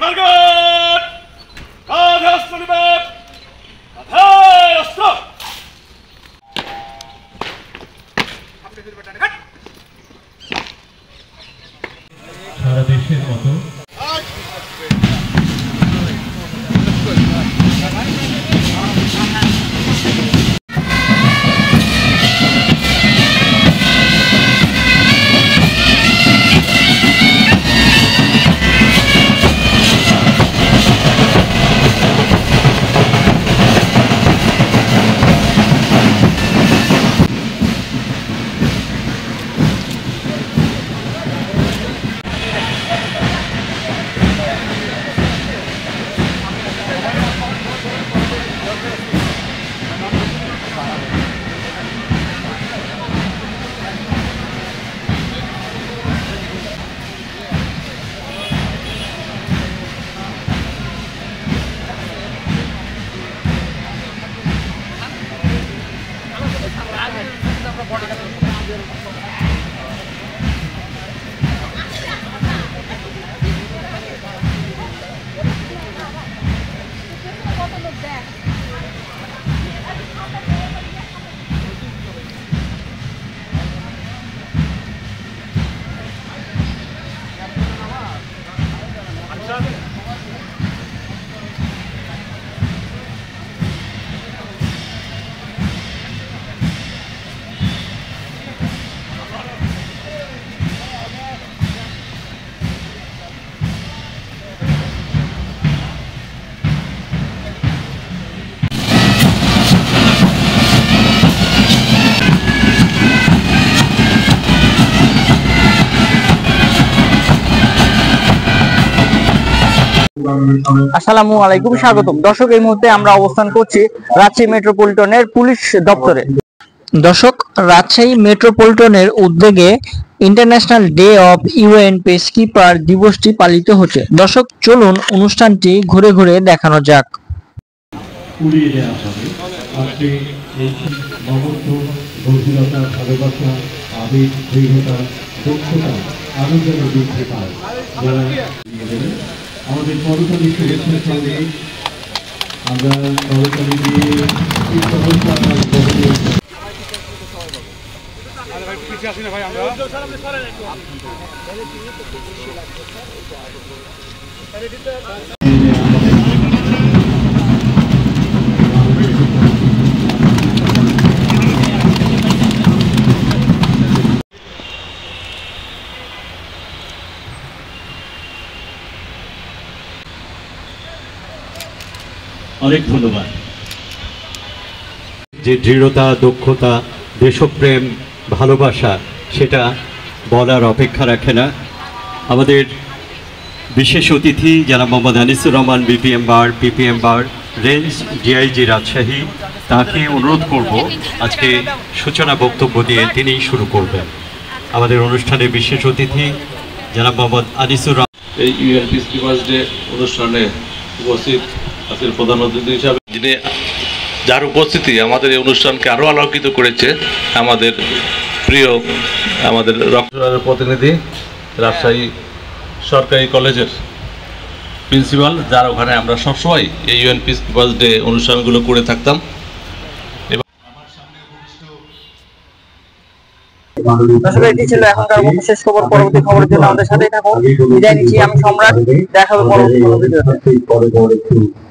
Target কাঁধে অস্ত্র নিবে কাঁধে অস্ত্র সারা দেশের মতো আসসালামু আলাইকুম, স্বাগতম দর্শক। এই মুহূর্তে আমরা অবস্থান করছি রাজশাহী মেট্রোপলিটনের পুলিশ দপ্তরে। দর্শক, রাজশাহী মেট্রোপলিটনের উদ্যোগে international day of UN peacekeeper দিবসটি পালিত হচ্ছে। দর্শক, চলুন অনুষ্ঠানটি ঘুরে ঘুরে দেখানো যাক। আমাদের করতালি শুভেচ্ছার সঙ্গে আমরা করতালি দিয়ে অনেক ধন্যবাদ। যে দৃঢ়তা, দক্ষতা, দেশপ্রেম, ভালোবাসা, সেটা বলার অপেক্ষা রাখে না। আমাদের বিশেষ অতিথি জনাব মোহাম্মদ আনিসুর রহমান পিপিএম বার রেঞ্জ ডিআইজি রাজশাহী, তাকে অনুরোধ করব আজকে সূচনা বক্তব্য দিয়ে তিনিই শুরু করবেন। আমাদের অনুষ্ঠানের বিশেষ অতিথি জনাব মোহাম্মদ আনিসুর রহমান। এই ইউএন পিসকিপার্স ডে অনুষ্ঠানে উপস্থিত আজকের প্রধান অতিথি হিসাবে যার উপস্থিতি আমাদের এই অনুষ্ঠানকে আরও আলোকিত করেছে, আমাদের প্রিয় আমাদের রক্তদানের প্রতিনিধি রাজশাহী সরকারি কলেজের প্রিন্সিপাল, যার ওখানে আমরা সবসময় এই ইউএন পিসকিপার্স ডে অনুষ্ঠানগুলো করে থাকতাম। আসলে এটি ছিল এখনকার মতো শেষ খবর। পরবর্তী খবরের জন্য আমাদের সাথেই থাকুন। বিদায় নিচ্ছি, আমি সম্রাট। দেখা হবে পরবর্তী ভিডিওতে।